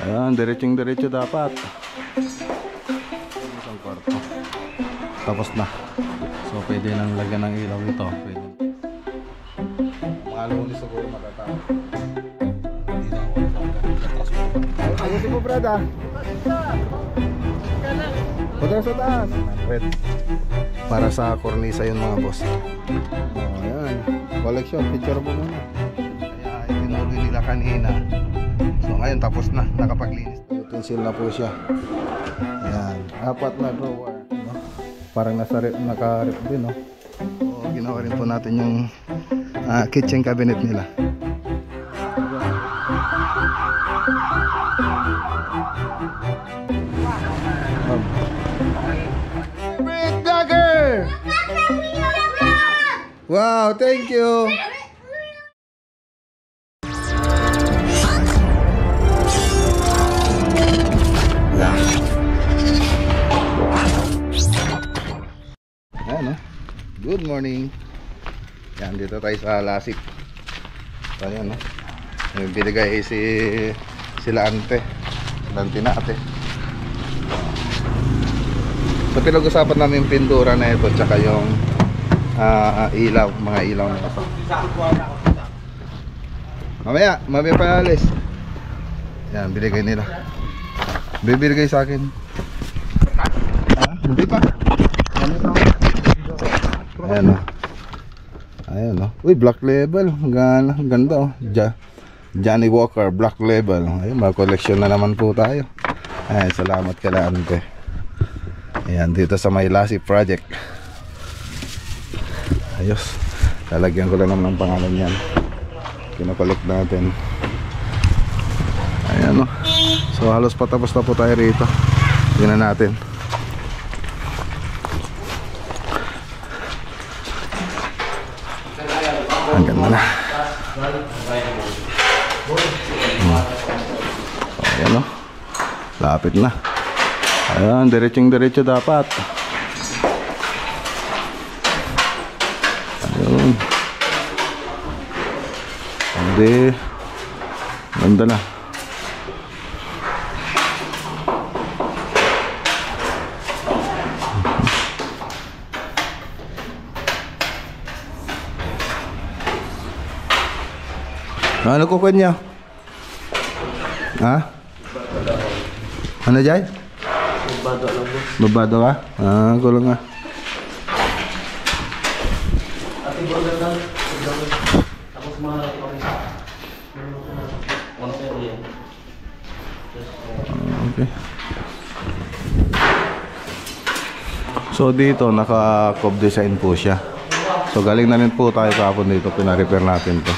Ayan, diretso dapat. Isang kwarto. Tapos na. So pwede nang lagyan ng ilaw ito. Pwede. Mga lunes siguro matatapos. Hindi na ako. Ayusin mo, brad, ah. Punta sa taas. Red. Para sa kornisa yun, mga boss. Oh, ayan. Collection. Picture mo muna. Kaya itinuro nila kanina. So ngayon tapos na. Nakapaglinis. Utensil na po siya. Ayan. 4 na drawer. No? Parang naka-rep din, no? So ginawa rin po natin yung kitchen cabinet nila. Wow, thank you. Ayan, good morning. Yan, dito tayo sa Lasik. Ayan, yung binigay sila ante. Sila ante. So pinag-usapan namin yung pintura na ito tsaka yung ilaw, mga ilaw na ito. Mamaya pa alis. Yan, binigay nila. Bibigay sa akin. Hindi pa. Ayan, ayan, uy, black label. Ganda, oh. Johnny Walker black label. Ayun, mga collection na naman po tayo. Ayan, salamat kala ante. Ayan, dito sa may Lasik project. Ayos, lalagyan ko lang naman ng pangalan yan. Kinakolect natin. Ayan, so halos patapos na po tayo rito. Tingnan natin. Ang ganda na. Ayan, lapit na. Ayan, diretso dapat. Ayun. Hindi. Ganda na. Ano ko kanya? Ha? Ano dyan? Babado lang boss. Babado ka? Kulang nga. Ating burger lang. Tapos mga okay. So dito naka-cove design po siya. So galing na rin po tayo kahapon dito, pina-repair natin to.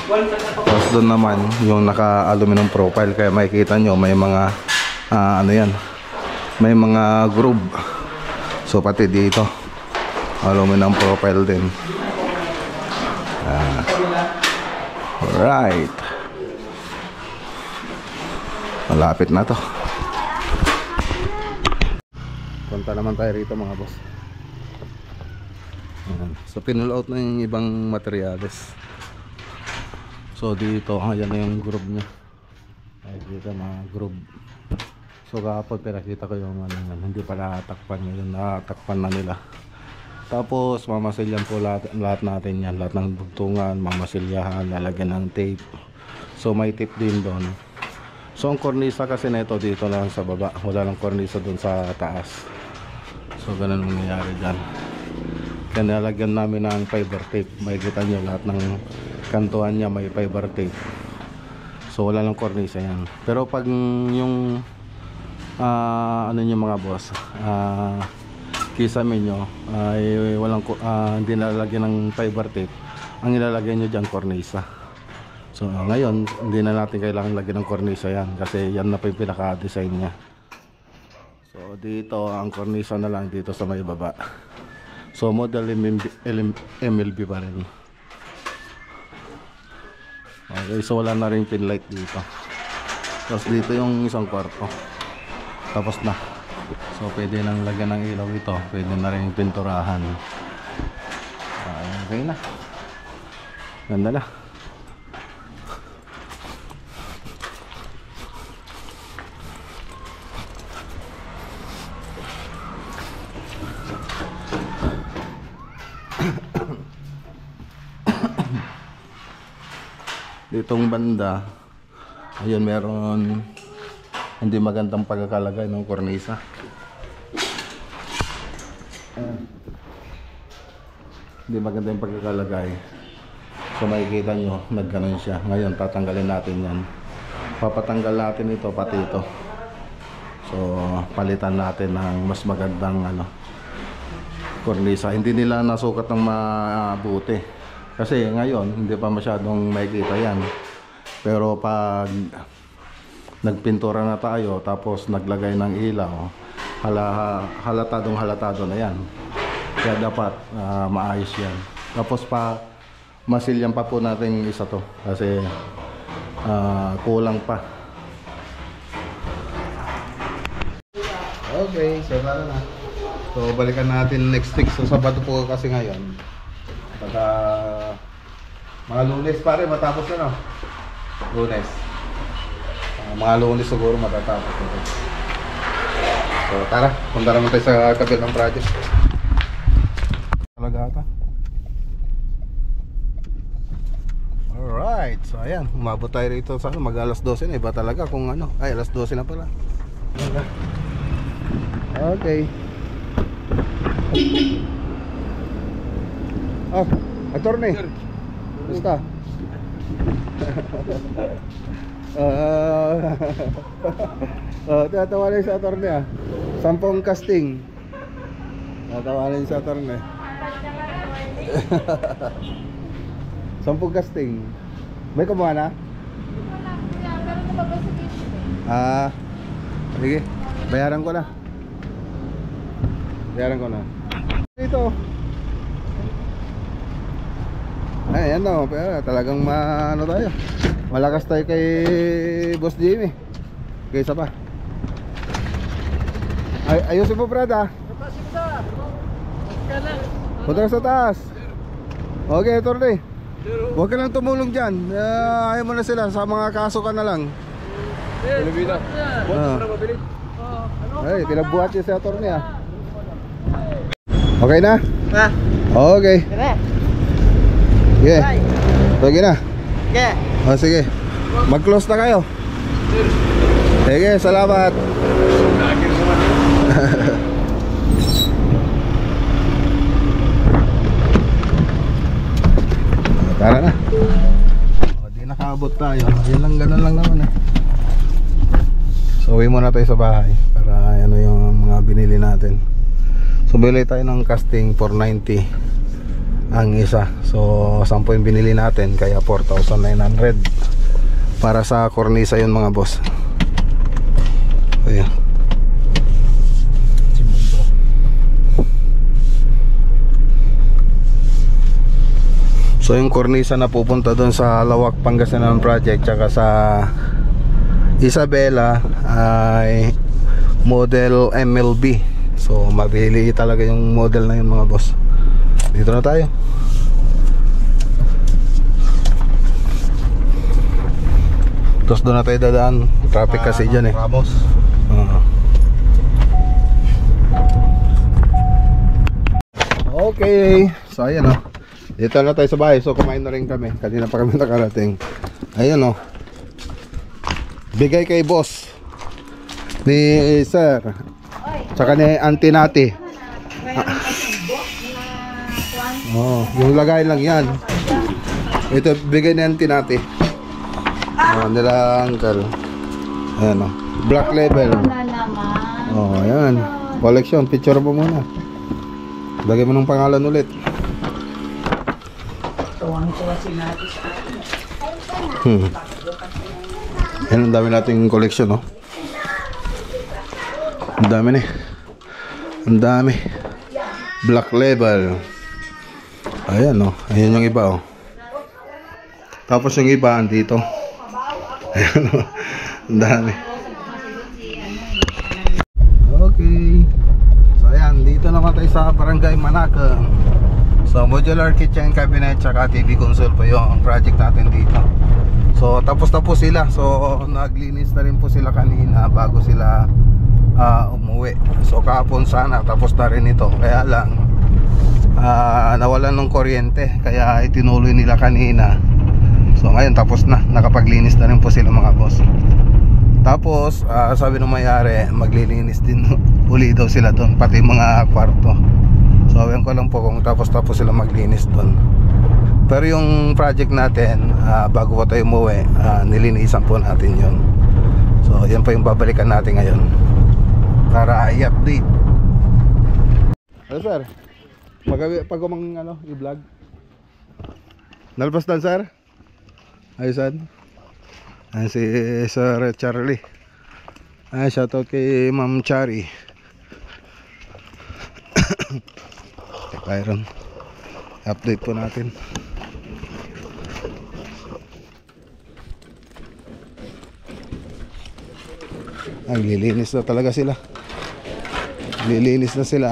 Tapos doon naman yung naka-aluminum profile, kaya makikita nyo may mga ano yan, may mga groove. So pati dito aluminum profile din. Alright, malapit na to. Punta naman tayo rito mga boss. So pinull out na yung ibang materyales. So dito, ayan na yung groove nya. Ay dito mga groove. So kahapon pinakita ko yung hindi pa natakpan, yun natakpan na nila. Tapos mamasilyan po lahat natin yan, lahat ng bugtungan, mamasilyahan, lalagyan ng tape. So may tape din doon. So ang kornisa kasi nito dito lang sa baba, wala lang kornisa doon sa taas. So ganun ang nangyayari dyan. Kaya nalagyan namin ng fiber tape. Makikita nyo lahat ng kantuhan nya may fiber tape. So wala lang kornisa yan. Pero pag yung ano nyo mga boss, kisame nyo ay walang hindi nalalagyan ng fiber tape, ang ilalagay nyo dyan kornisa. So ngayon hindi na natin kailangan lagyan ng kornisa yan, kasi yan na po yung pinaka design nya. So dito ang kornisa na lang dito sa may baba. So model MLB pa rin. Okay, so wala na rin pin light dito. Tapos dito yung isang kwarto. Tapos na. So pwede nang lagyan ng ilaw ito. Pwede na rin pinturahan. Okay na. Ganda na. ditong banda, ayun, meron hindi magandang pagkakalagay ng kornisa. Hindi maganda yung pagkakalagay. So makikita nyo, nagganon siya. Ngayon tatanggalin natin yan. Papatanggal natin ito, pati ito. So palitan natin ng mas magandang kornisa. Hindi nila nasukat ng mabuti kasi ngayon hindi pa masyadong makikita yan. Pero pag nagpintura na tayo tapos naglagay ng ilaw, halatado na yan. Kaya dapat maayos yan. Tapos masilyan pa po natin isa to kasi kulang pa. Okay, so tara na. So balikan natin next week. So Sabado po kasi ngayon. Pagka mga Lunes pare matapos na, no? Lunes. Mga Lunes siguro matatapos ito. So tara, punta naman tayo sa kabilang project. Talaga ata. Alright, so ayan, umabot tayo rito sa mag alas 12 na. Iba talaga kung ay alas 12 na pala. Okay. Oh, attorney. Basta. Tatawanin sa attorney ah. 10 casting. Tatawanin sa attorney. 10 casting. May kumuha na? Sige. Bayaran ko na. Ito. Ayan o. Talagang tayo. Malakas tayo kay Boss Jimmy. Kaysa pa. Ayusin mo, Brad ha. Punta sa taas. Okay, attorney. Huwag ka lang tumulong dyan. Ayaw mo na sila. Sa mga kaso ka na lang. Ay, tinabuhat niya si attorney ha. Okay na? Okay. Sige. Okay na? Sige. Mag-close na kayo. Sige, salamat. Tara na. Di nakaabot tayo. Yan lang, ganun lang naman eh. So uwi muna tayo sa bahay para yung mga binili natin. So bili tayo ng casting 490 ang isa. So 10 yung binili natin, kaya 4,900 para sa kornisa yun mga boss. Ayan. So yung kornisa na pupunta doon sa Lawak Pangasinan project tsaka sa Isabela ay model MLB. So mabili talaga yung model na yun mga boss. Dito na tayo. Tapos doon na tayo dadaan. Traffic kasi dyan eh. Ramos. Okay. So ayan o. Dito na tayo sa bahay. So kumain na rin kami. Kanina pa kami nakarating. Ayan o. Bigay kay boss ni sir. Tsaka ni auntie nati. Yung lagay lang yan. Ito bigay ni auntie nati. Nila uncle. Ayan o. Black label. Ayan. Collection. Picture mo muna. Lagay mo ng pangalan ulit. Yan, ang dami nating collection, no? Ang dami ni. Ang dami. Black label. Ayan, no? Ayan yung iba, oh. Tapos yung iba, andito. Ayan, no? Ang dami. Okay. So, ayan. Dito naman tayo sa Barangay Manaka. So, modular kitchen cabinet tsaka TV console po yung project natin dito. So tapos sila. So naglinis na rin po sila kanina bago sila umuwi. So kahapon sana tapos na rin ito. Kaya lang nawalan ng kuryente, kaya itinuloy nila kanina. So ngayon tapos na, nakapaglinis na rin po sila mga boss. Tapos sabi ng may-ari, maglilinis din uli daw sila doon, pati mga kwarto. So ayan ko lang po kung tapos sila maglinis doon. Pero yung project natin, bago po tayo umuwi, nilinisan po natin yun. So yan po yung babalikan natin ngayon para i-update. Hello sir, pag umang i-vlog nalabas dan sir? Ayusan. Ayan si Sir Charlie. Shoutout kay Ma'am Chari. Byron, update po natin. Naglilinis na talaga sila. Naglilinis na sila.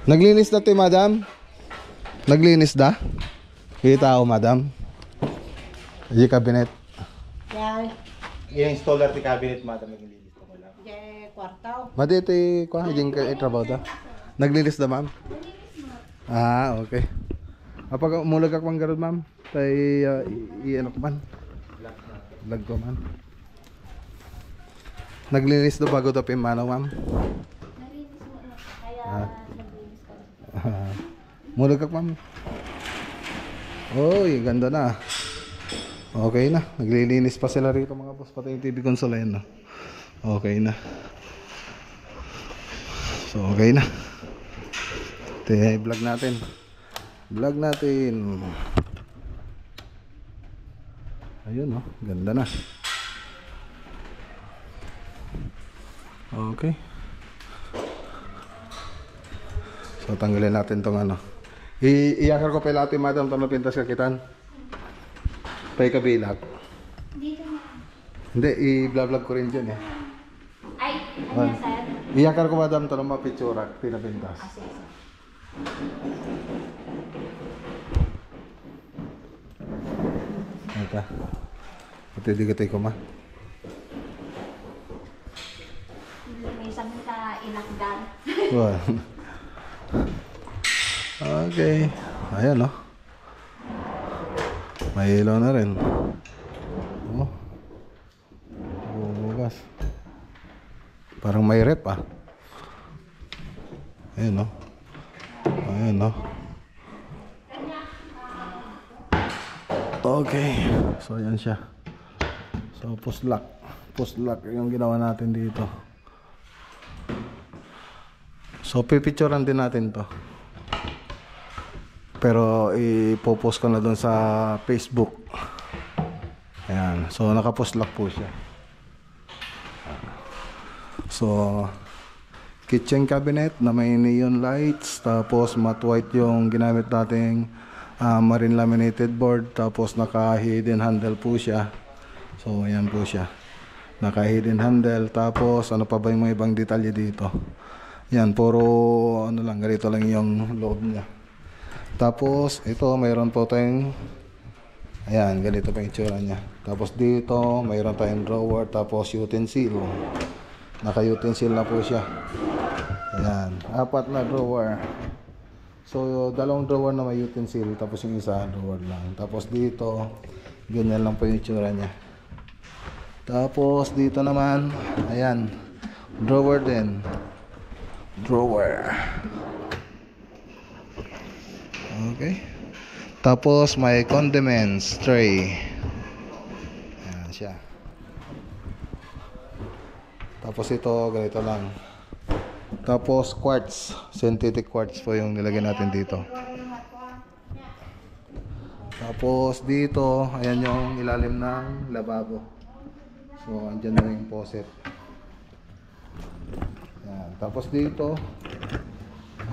Naglinis na tayo madam? Naglinis na? Kita ako madam. Yung cabinet. Yan, Yung installer ti cabinet, madam, naglilinis ko lang. yan kwartaw. Maditi ko yung trabaho ta. Naglinis na ma'am? Okay. Kapag umulag ako mang garod ma'am, tayo i-ano ko man. Vlog ko man. Naglinis na bago tapos yung manaw ma'am? Narinis mo na, kaya naglinis ka. Mulag ako ma'am. Oy, ganda na. Okay na, naglilinis pa sila rito mga boss, pati yung TV console ayun, no? Okay na. So okay na. Vlog natin. Vlog natin. Ayun, no? Ganda na. Okay. So tanggalin natin tong iakar ko pa natin madam itong napintas kakitan. Pay kabilat. Dito na. Hindi, i-vlog ko rin dyan eh. Ay, ano yan, sir? Iyakar ko madam ito ng mga picture pinapintas. Sige. Ito. Pati digatay ko ma. May isang ka inakdan. Wow. Okay. Ayan no. May ilaw na rin. Oh. Bubugas. Parang may rep ah. Ayan no. Ayan no. Okay. So ayan siya. So post lock. Post lock yung ginawa natin dito. So pipicturean din natin to. Pero ipopost ko na doon sa Facebook. Ayan. So naka-post lock po siya. So kitchen cabinet na may neon lights, tapos matte white yung ginamit nating marine laminated board, tapos naka hidden handle po siya. So ayan po siya. Naka hidden handle, tapos ano pa ba yung mga ibang detalye dito. Yan, puro ano lang, ganito lang yung loob niya. Tapos ito mayroon po tayong ayan, ganito pa yung itsura niya. Tapos dito mayroon tayong drawer, tapos utensil. Naka utensil na po siya. Ayan, 4 na drawer. So dalawang drawer na may utensil, tapos yung isa drawer lang. Tapos dito ganyan lang po yung itsura niya. Tapos dito naman ayan, drawer din. Drawer. Okay. Tapos may condiments tray. Ayan siya. Tapos ito ganito lang. Tapos quartz, synthetic quartz po yung nilagay natin dito. Tapos dito, ayan yung ilalim ng lababo. So andyan na yung faucet. Ayan. Tapos dito,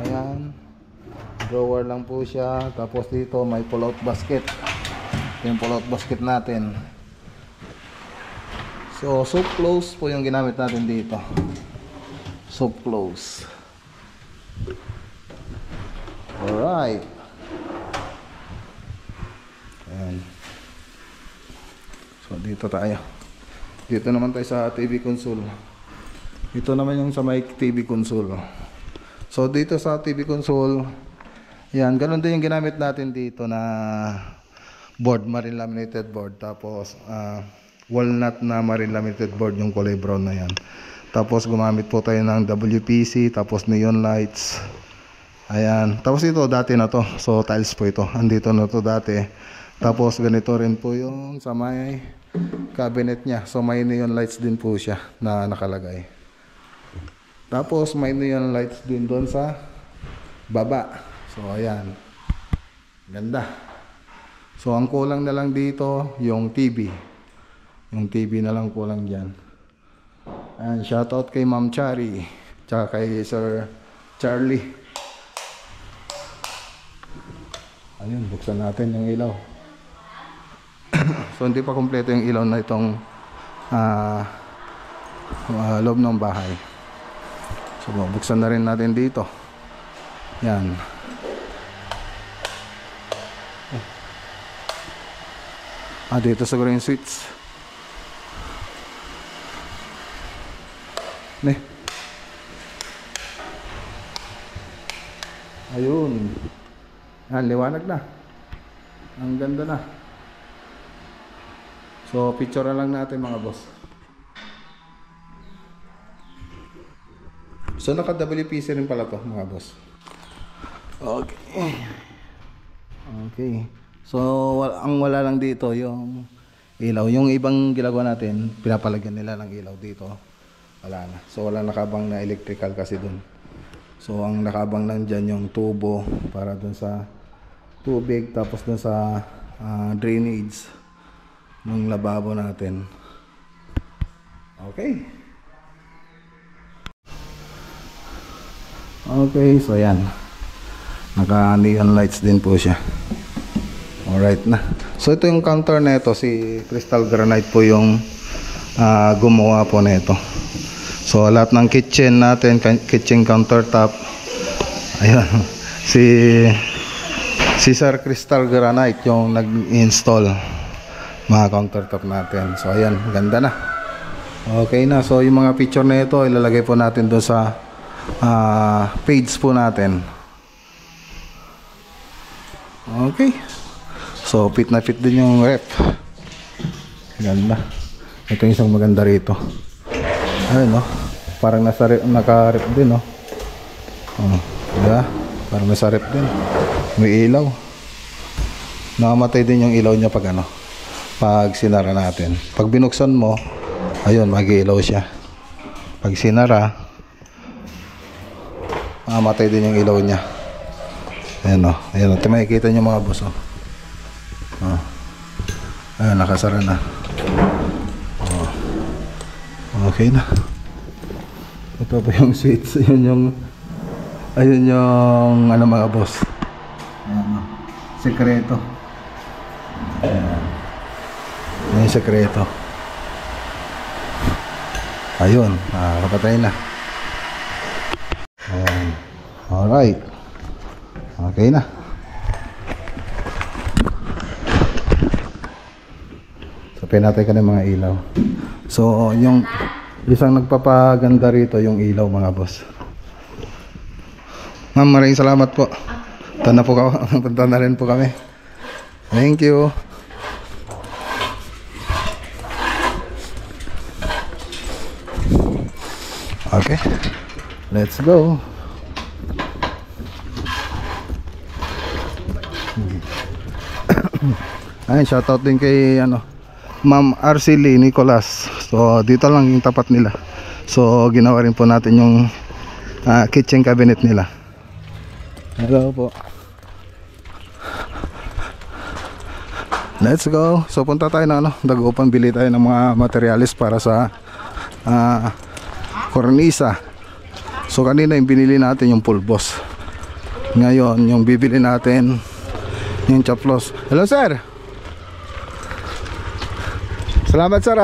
ayan, drawer lang po siya. Tapos dito may pull-out basket. Yung pull-out basket natin. So soap close po yung ginamit natin dito. Soap close. Alright. Ayan. So dito tayo. Dito naman tayo sa TV console. Ito naman yung sa may TV console. So dito sa TV console, yan, ganun din yung ginamit natin dito na board, marine laminated board. Tapos walnut na marine laminated board yung kulay brown na yan. Tapos gumamit po tayo ng WPC, tapos neon lights. Ayan. Tapos ito dati na to. So tiles po ito. Andito na to dati. Tapos ganito rin po yung sa may cabinet niya. So may neon lights din po siya na nakalagay. Tapos may neon lights din doon sa baba. So ayan. Ganda. So ang kulang na lang dito yung TV. Yung TV na lang kulang diyan. And shoutout kay Ma'am Chari, tsaka kay Sir Charlie. Ayun, buksan natin yung ilaw. So hindi pa kompleto yung ilaw na itong loob ng bahay. So buksan na rin natin dito. Yan. Dito siguro yung switch. Ne. Ayun. Yan, liwanag na. Ang ganda na. So, picture na lang natin mga boss. So, naka-WPC rin pala to mga boss. Okay. Okay. So, ang wala lang dito yung ilaw. Yung ibang ginagawa natin, pinapalagyan nila ng ilaw dito. Wala na. So wala nakabang na electrical kasi dun. So ang nakabang lang dyan yung tubo para dun sa tubig, tapos dun sa drainage ng lababo natin. Okay. Okay, so yan. Naka neon lights din po siya. Alright na. So ito yung counter na ito. Si Crystal Granite po yung gumawa po na ito. So lahat ng kitchen natin, kitchen countertop, ayan, si Sir Crystal Granite yung nag-install mga countertop natin. So ayan, ganda na. Okay na. So yung mga picture na ito ilalagay po natin doon sa page po natin. Okay. So fit na fit din yung ref. Ganda. Ito yung isang maganda rito. Ayun, no? Parang naka-rep din, no? Diba? Parang nasa rep din. May ilaw. Nakamatay din yung ilaw niya pag ano, pag sinara natin. Pag binuksan mo, ayun, mag-ilaw siya. Pag sinara, nakamatay din yung ilaw niya. Ayun, no? Ayun, ito makikita niyo mga boss, oh. Ayun, nakasara na. Okay na. Ito pa yung switch. Ayun yung ano mga boss. Sekreto. Ayan. Yan yung sekreto. Ayun. Kapatay na. Ayan. Alright. Okay na. Sapin natin ka ng mga ilaw. So yung isang nagpapaganda rito yung ilaw mga boss. Ma'am, maraming salamat po. Punta na rin po kami. Thank you. Okay. Let's go. Ayun, shoutout din kay Ma'am Arcely Nicolas. So dito lang yung tapat nila. So ginawa rin po natin yung kitchen cabinet nila. Hello po. Let's go. So punta tayo na Dagupan, bili tayo ng mga materials para sa kornisa. So kanina yung binili natin yung pulbos. Ngayon yung bibili natin yung chaplos. Hello sir. Salamat sir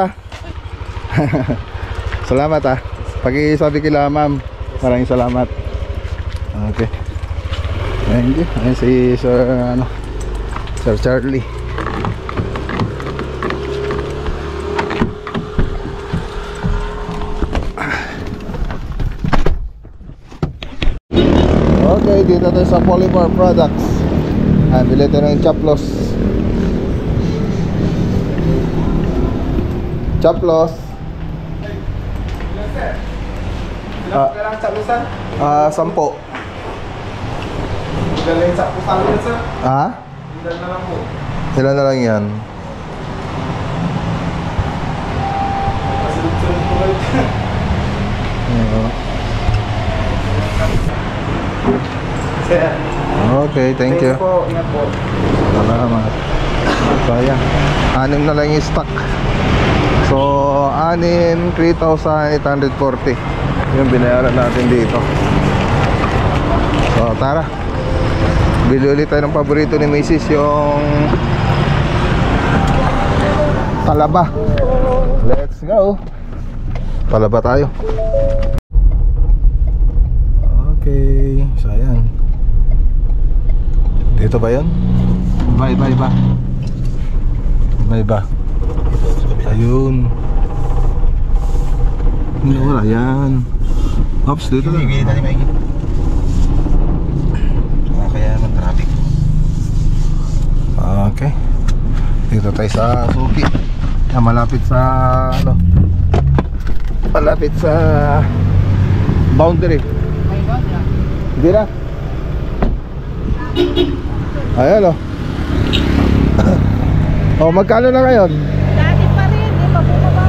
Salamat Pag-isabi kila ma'am. Maraming salamat. Okay. Thank you. Ayan si Sir Sir Charlie. Okay, dito tayo sa Polymer Products. Bili tayo ng chaplos. Chaplos. Kailangan sa lusan. 10. Galing sa pusan yun, sir. Ha? Ilan na lang po. Ilan na lang yan? Sunod-sunod po kayo. Sir. Okay, thank you. Po, ingat po. Salamat. So ayan, 6 na lang yung stock. So 6, 3,840 yung binayaran natin dito. So tara, bili ulit tayo ng paborito ni Mrs. yung talaba. Let's go. Talaba tayo. Okay, so ayan. Dito ba yun? Iba. Ayun. Hindi, wala yan. Ops, dito na. Bibili tayo, Mikey. Kaya naman traffic. Okay. Dito tayo sa Suki. Malapit sa malapit sa boundary. Hindi na. Ayan oh, magkano na ngayon? Dati pa rin, di ba po ba?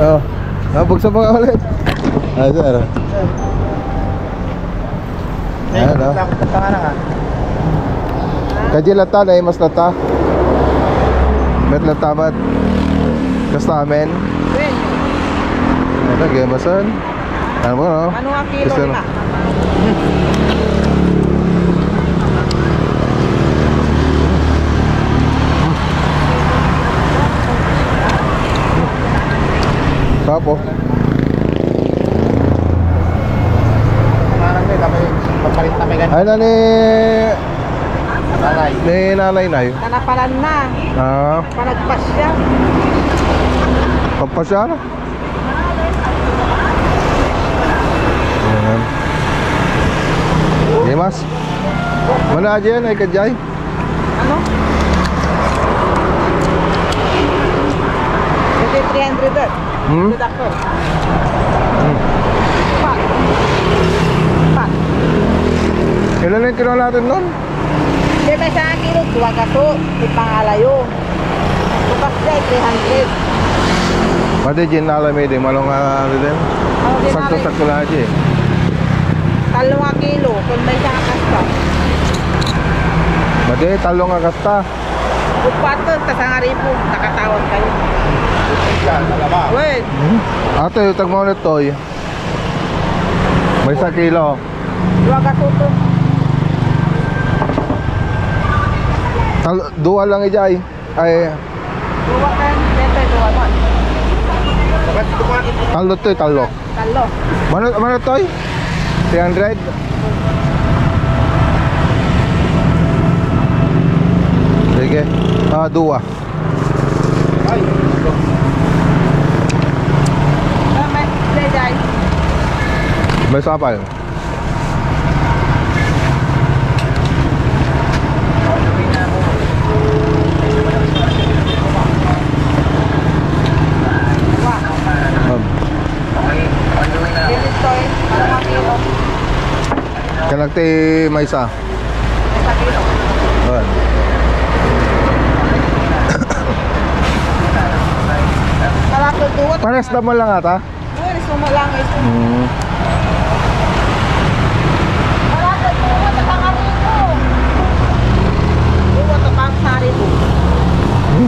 Oh, nabugsa pa nga ulit. Sir. Ayan Kaji lata na mas lata. Met lata mat. Kasta amin. Ano gemasan? Ano mo no? Ano ang kilo nila? Tapo. Parang may kami papalit na may ganun. Ay na ni Nanay. nanay na yun. Nanapalan na. Panagpas siya. Pagpasya na. Ayan. Okay, mas. Mana aja yan ay kajay? Ano? Ito 300 doon. Hmm? Ito ako. Pat. Ilan na yung kinuha natin nun? Hindi ba sa kilo? 2 kaso. Ipangalayo. Bukas siya 300. Pati dyan nalamay din. Malong nga din. Ano din namin? Sakto-sakto lang aja eh. 3 kilo. Kung may siya kasta. Pati talong nga kasta. Upato, tasangari po. Nakatawag kayo. Wait. Ate, yung tagmo ulit to. May 1 kilo. 2 kaso to. Duwa lang ijay. Ay, 2 kan. Dito 2 man. talo to talo. Talo. Mana to? 300? Sige. Dua. May jay. May sapal. Kanagti may isa. Ayan. Pares na mo lang ata? Sumo lang is. Malapit mo sa pangarito. Buwa to pang sarito.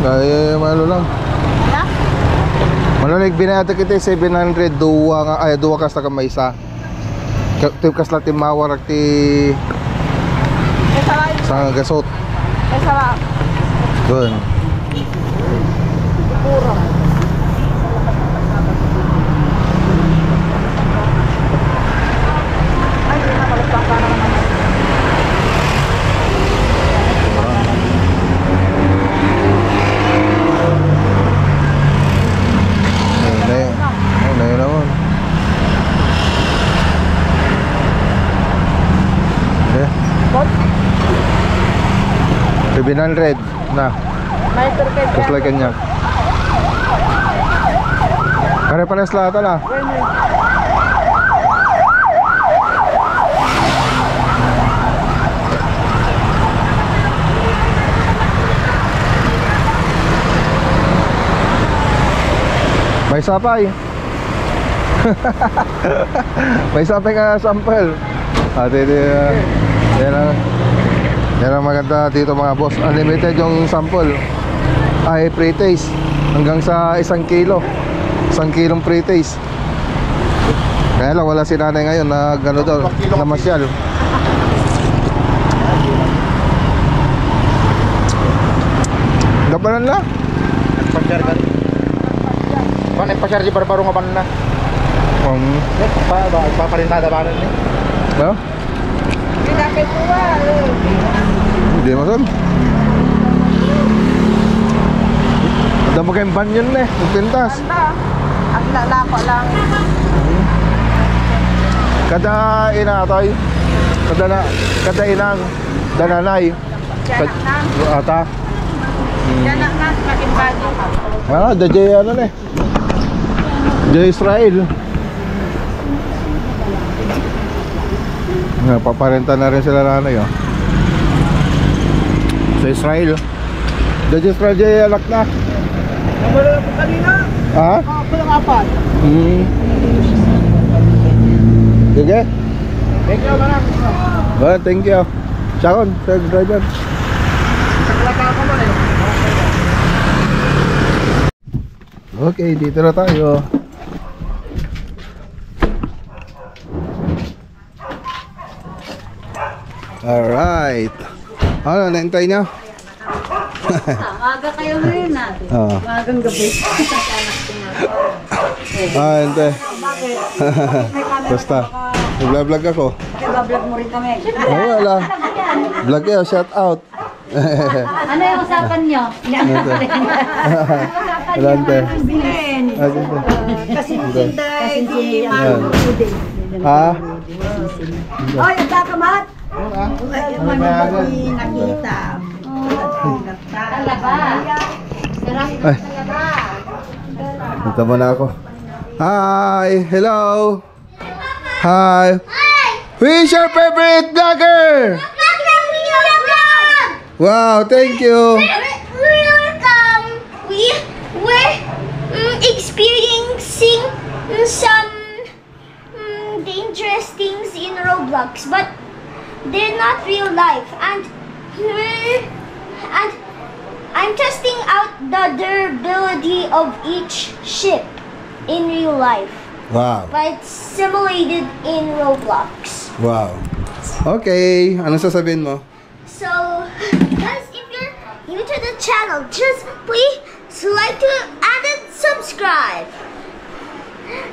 Ay, malo lang. Ha? Malalig binata kita 700 duwa kas ta may isa. Tip kas latim mawar ti sa gasot. Sarap. Doon. Puro. Ay, nakapagpang ka naman. Ayun naman. Eh, Bot? 700 na. May turkey. Just like kanya. Pare-pares lahat ala. May sapay. May sapay ka sample. Yan ang maganda dito mga boss. Unlimited yung sample. Ay pre-taste. Hanggang sa 1 kilo. 1 kilong pre-taste. Kaya lang wala si nanay ngayon na gano'n daw, namasyal. Gapanan lang. Nagpasyar ka. Kung nagpasyar di barbaro nga ban na. Paparintada ba na niya? Ano? Hindi dapat kuha. Hindi masan. Ada mo kayong ban yun eh, magpintas. Ang lalako lang. Kada inatoy, kada inang, dananay. Diyan na. Ata. Diyan na mas makimbado. Dajay ano na eh. Dajay Israel. Paparenta na rin sila nanay oh. Sa Israel. Dajay Israel, dajay alak na. Wala po kanina. Ha? Ako yung apat. Sige. Thank you, manang. Well, thank you. Chakon, sir driver. Saklaka ako man eh. Okay, dito na tayo. Alright. Ano, naintay niyo? Maaga kayo ngayon natin. Oo. Maagang gabi. Hintay. Basta. Nag-vlog ako. Nag-vlog mo rin kami. Oo, wala. Vlog kayo, shout out. Ano yung usapan nyo? Alante. Bilhin. Kasi sinday, di Yan. Ha? Oy, ang kakamat! nakita. Talaba. Sarap Ay. talaba. Dito muna ako. Hi! Hello! Hi! Who is your favorite vlogger? Wow, thank you! Welcome. We're experiencing some dangerous things in Roblox, but they're not real life. And I'm testing out the durability of each ship in real life, Wow, but it's simulated in Roblox. wow. Okay, ano sasabihin mo? So, guys, if you're new to the channel, just please like to add and subscribe.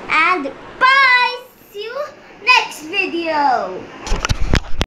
And bye! See you next video!